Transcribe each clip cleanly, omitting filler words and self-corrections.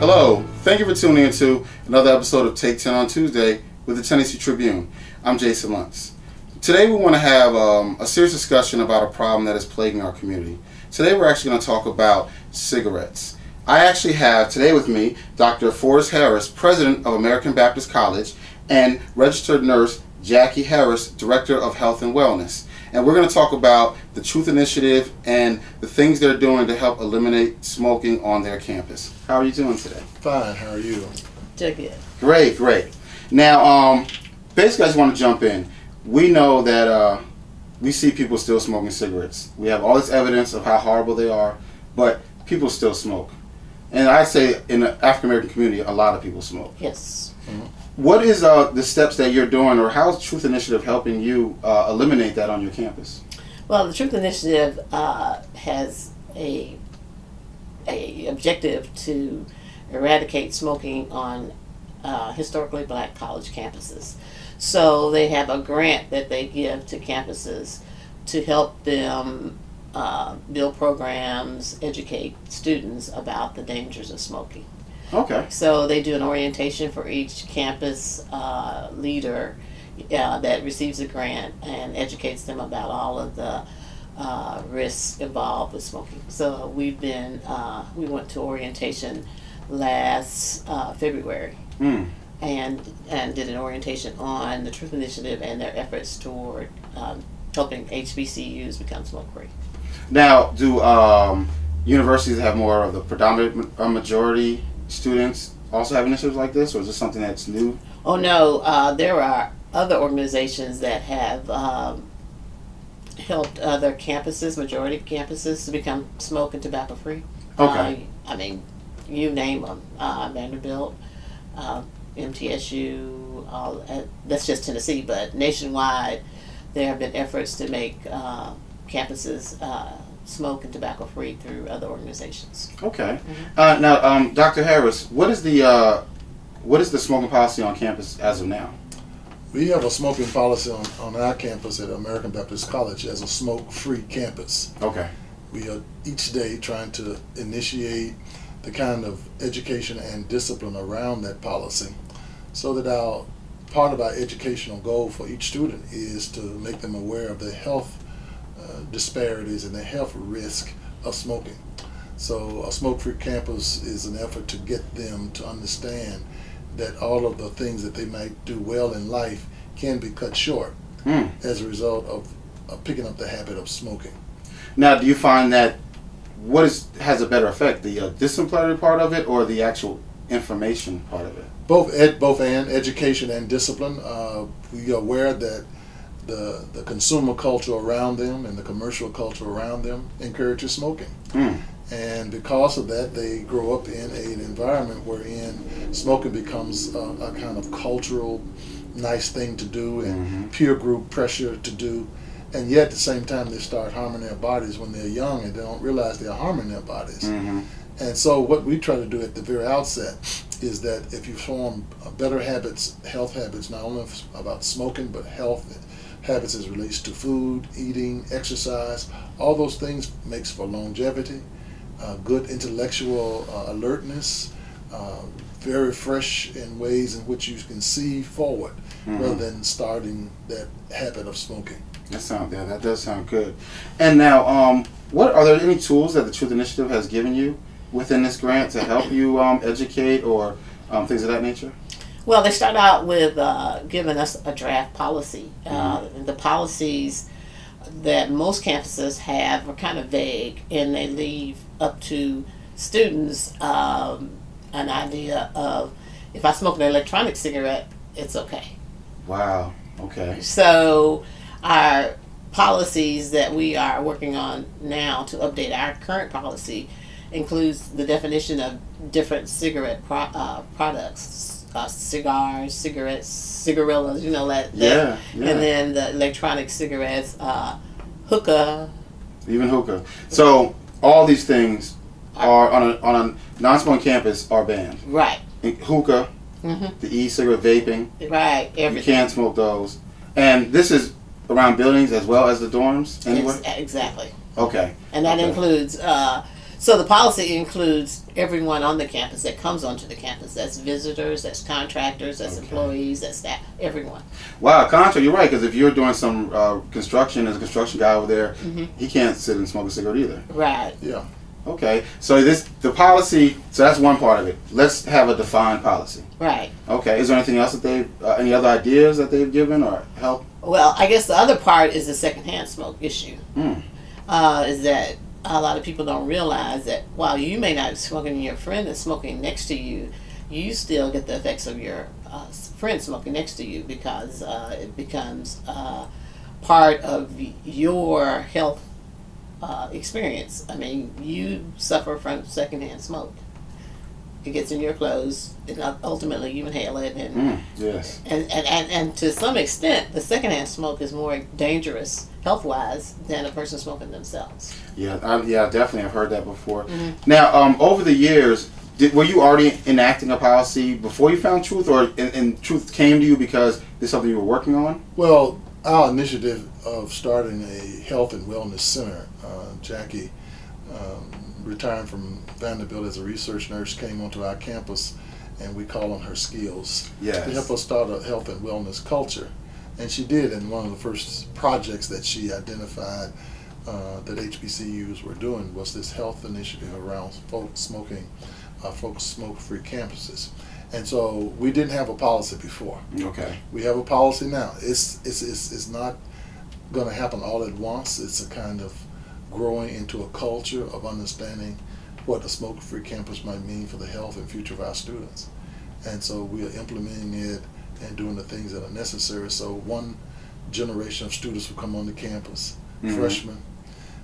Hello, thank you for tuning in to another episode of Take 10 on Tuesday with the Tennessee Tribune. I'm Jason Luntz. Today we want to have a serious discussion about a problem that is plaguing our community. Today we're actually going to talk about cigarettes. I actually have today with me Dr. Forrest Harris, President of American Baptist College, and registered nurse Jackie Harris, Director of Health and Wellness. And we're going to talk about the Truth Initiative and the things they're doing to help eliminate smoking on their campus. How are you doing today? Fine, how are you? Doing good. Great. Now, basically I just want to jump in. We know that we see people still smoking cigarettes. We have all this evidence of how horrible they are, but people still smoke. And I say in the African American community, a lot of people smoke. Yes. Mm-hmm. What is the steps that you're doing, or how is Truth Initiative helping you eliminate that on your campus? Well, the Truth Initiative has a objective to eradicate smoking on historically black college campuses. So they have a grant that they give to campuses to help them build programs, educate students about the dangers of smoking. Okay. So they do an orientation for each campus leader that receives a grant and educates them about all of the risks involved with smoking. So we went to orientation last February and did an orientation on the Truth Initiative and their efforts toward helping HBCUs become smoke-free. Now, do universities have more of the predominant majority students also have initiatives like this, or is this something that's new? Oh no, there are other organizations that have helped other campuses, majority campuses, to become smoke and tobacco free. Okay. I mean, you name them, Vanderbilt, MTSU, that's just Tennessee, but nationwide there have been efforts to make campuses smoke and tobacco free through other organizations. Okay. Mm-hmm. Now, Dr. Harris, what is the smoking policy on campus as of now? We have a smoking policy on our campus at American Baptist College as a smoke-free campus. Okay. We are each day trying to initiate the kind of education and discipline around that policy so that part of our educational goal for each student is to make them aware of the health disparities and the health risk of smoking. So a smoke-free campus is an effort to get them to understand that all of the things that they might do well in life can be cut short as a result of picking up the habit of smoking. Now, do you find that has a better effect, the disciplinary part of it or the actual information part of it? Both and education and discipline. We are aware that the consumer culture around them and the commercial culture around them encourages smoking. And because of that, they grow up in an environment wherein smoking becomes a kind of cultural nice thing to do and peer group pressure to do. And yet at the same time they start harming their bodies when they're young and they don't realize they're harming their bodies. And so what we try to do at the very outset is that if you form better habits, health habits, not only about smoking, but health habits as relates to food, eating, exercise, all those things makes for longevity, good intellectual alertness, very fresh in ways in which you can see forward rather than starting that habit of smoking. That does sound good. And now, are there any tools that the Truth Initiative has given you within this grant to help you educate or things of that nature? Well, they start out with giving us a draft policy. The policies that most campuses have are kind of vague, and they leave up to students an idea of, if I smoke an electronic cigarette, it's okay. Wow. Okay. So our policies that we are working on now to update our current policy includes the definition of different cigarette products. Cigars, cigarettes, cigarillas, Yeah. And then the electronic cigarettes, hookah. Even hookah. So all these things are on a non-smoking campus are banned. Right. And hookah, the e-cigarette vaping. Right. Everything. You can't smoke those. And this is around buildings as well as the dorms anyway? Exactly. Okay. And that includes So the policy includes everyone on the campus that comes onto the campus. That's visitors, that's contractors, that's employees, that's staff, everyone. Wow, contract. You're right, because if you're doing some construction, there's a construction guy over there. He can't sit and smoke a cigarette either. Right. Yeah. Okay, so the policy. So that's one part of it. Let's have a defined policy. Right. Okay. Is there anything else that they've any other ideas that they've given or help? Well, I guess the other part is the secondhand smoke issue. Is that a lot of people don't realize that while you may not be smoking and your friend is smoking next to you, you still get the effects of your friend smoking next to you, because it becomes part of your health experience. I mean, you suffer from secondhand smoke. It gets in your clothes, and ultimately you inhale it. And, yes. And to some extent, the secondhand smoke is more dangerous health-wise than a person smoking themselves. Yeah, definitely. I've heard that before. Now, over the years, were you already enacting a policy before you found Truth, or and Truth came to you because this is something you were working on? Well, our initiative of starting a health and wellness center, Jackie, retiring from Vanderbilt as a research nurse, came onto our campus, and we call on her skills to help us start a health and wellness culture. And she did, in one of the first projects that she identified that HBCUs were doing was this health initiative around folks smoking, folks smoke-free campuses. And so we didn't have a policy before. Okay. We have a policy now. It's not going to happen all at once. It's a kind of growing into a culture of understanding what a smoke-free campus might mean for the health and future of our students. And so we are implementing it and doing the things that are necessary. So one generation of students will come on the campus, freshmen.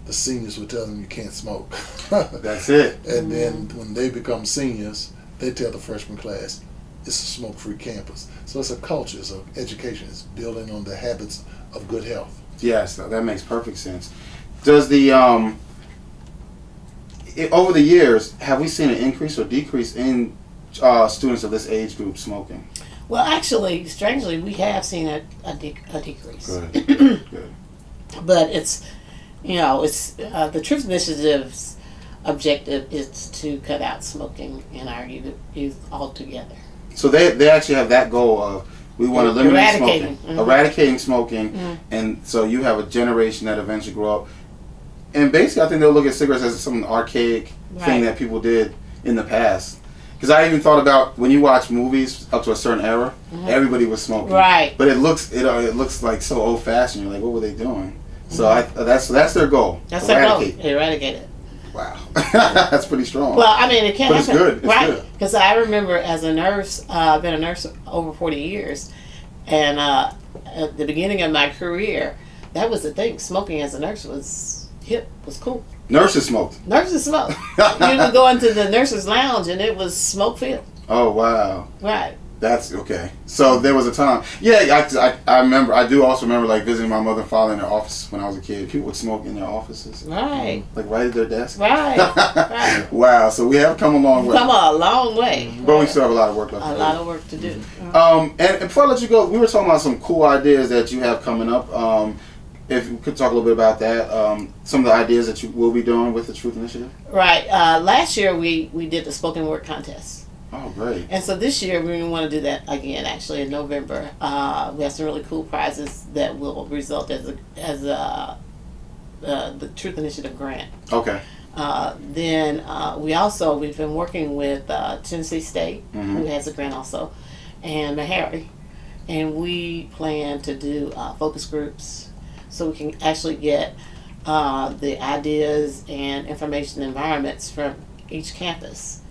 The seniors will tell them you can't smoke. That's it. And then when they become seniors, they tell the freshman class, it's a smoke-free campus. So it's a culture, it's an education, it's building on the habits of good health. Yes, that makes perfect sense. Does the over the years, have we seen an increase or decrease in students of this age group smoking? Well, actually, strangely, we have seen a decrease. Good. Good. But it's, it's the Truth Initiative's objective is to cut out smoking in our youth altogether. So they actually have that goal of, we want to eliminate smoking, eradicating smoking, and so you have a generation that eventually grow up. And basically, I think they'll look at cigarettes as some archaic thing that people did in the past. Because I even thought about when you watch movies up to a certain era, everybody was smoking. Right. But it looks like so old fashioned. You're like, what were they doing? So that's their goal. That's their goal. Eradicate it. Wow, that's pretty strong. Well, I mean, it can't happen. It's good. It's right? Because I remember as a nurse, I've been a nurse over 40 years, and at the beginning of my career, that was the thing. Smoking as a nurse was hip, was cool. Nurses smoked. Nurses smoked. You would go into the nurses' lounge, and it was smoke filled. Oh wow. Right. That's okay. So there was a time. Yeah, I remember. I do also remember like visiting my mother and father in their office when I was a kid. People would smoke in their offices. Right. Like right at their desk. Right. Right. Wow. So we have come a long way. Come a long way. But we still have a lot of work left to do. A lot of work to do. And before I let you go, we were talking about some cool ideas that you have coming up. If you could talk a little bit about that, some of the ideas that you will be doing with the Truth Initiative. Right. Last year we did the spoken word contest. Oh, great. And so this year we want to do that again, actually, in November. We have some really cool prizes that will result as the Truth Initiative grant. Okay. Then we've been working with Tennessee State, who has a grant also, and Meharry. And we plan to do focus groups so we can actually get the ideas and information environments from each campus.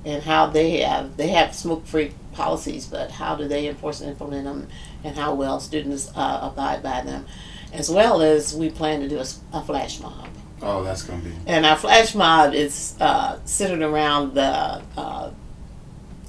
And how they have smoke-free policies, but how do they enforce and implement them, and how well students abide by them, as well as we plan to do a flash mob. Oh, that's gonna be. And our flash mob is centered around the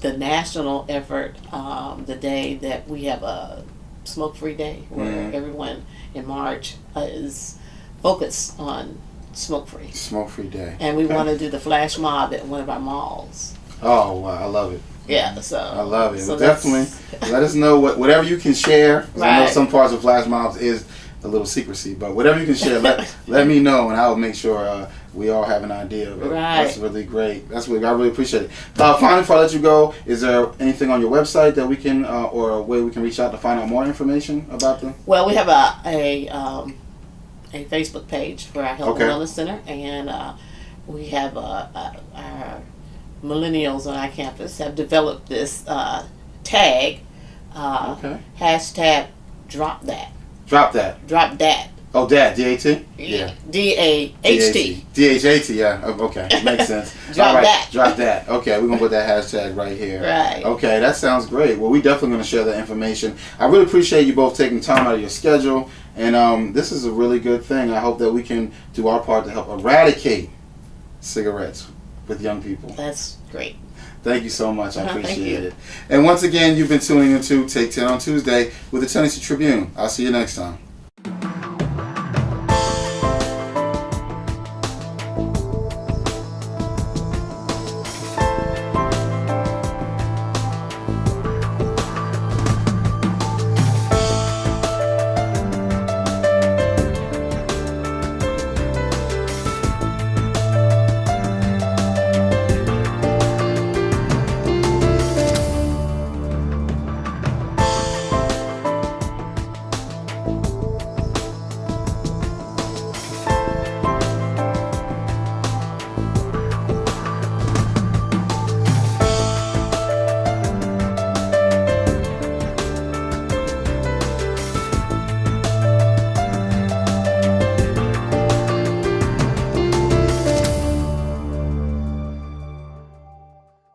national effort, the day that we have a smoke-free day, where everyone in March is focused on smoke-free. Smoke-free day. And we want to do the flash mob at one of our malls. Oh wow, I love it. Yeah, so I love it. So definitely let us know whatever you can share. I know Right. some parts of flash mobs is a little secrecy, but whatever you can share, let me know, and I will make sure we all have an idea of it. Right. That's really great. I really appreciate it. Finally, before I let you go, is there anything on your website that we can, or a way we can reach out to find out more information about them? Well, we have a Facebook page for our Health and Wellness Center, and we have our millennials on our campus have developed this tag, hashtag drop that. Drop that. Drop that. Oh, DAT, D-A-T? Yeah. D-A-H-T. D-H-A-T, yeah. Okay, makes sense. Drop All right, that. Drop that. Okay, we're going to put that hashtag right here. Right. Okay, that sounds great. Well, we're definitely going to share that information. I really appreciate you both taking time out of your schedule, and this is a really good thing. I hope that we can do our part to help eradicate cigarettes with young people. That's great. Thank you so much. I appreciate you. it. And once again, you've been tuning into Take 10 on Tuesday with the Tennessee Tribune. I'll see you next time.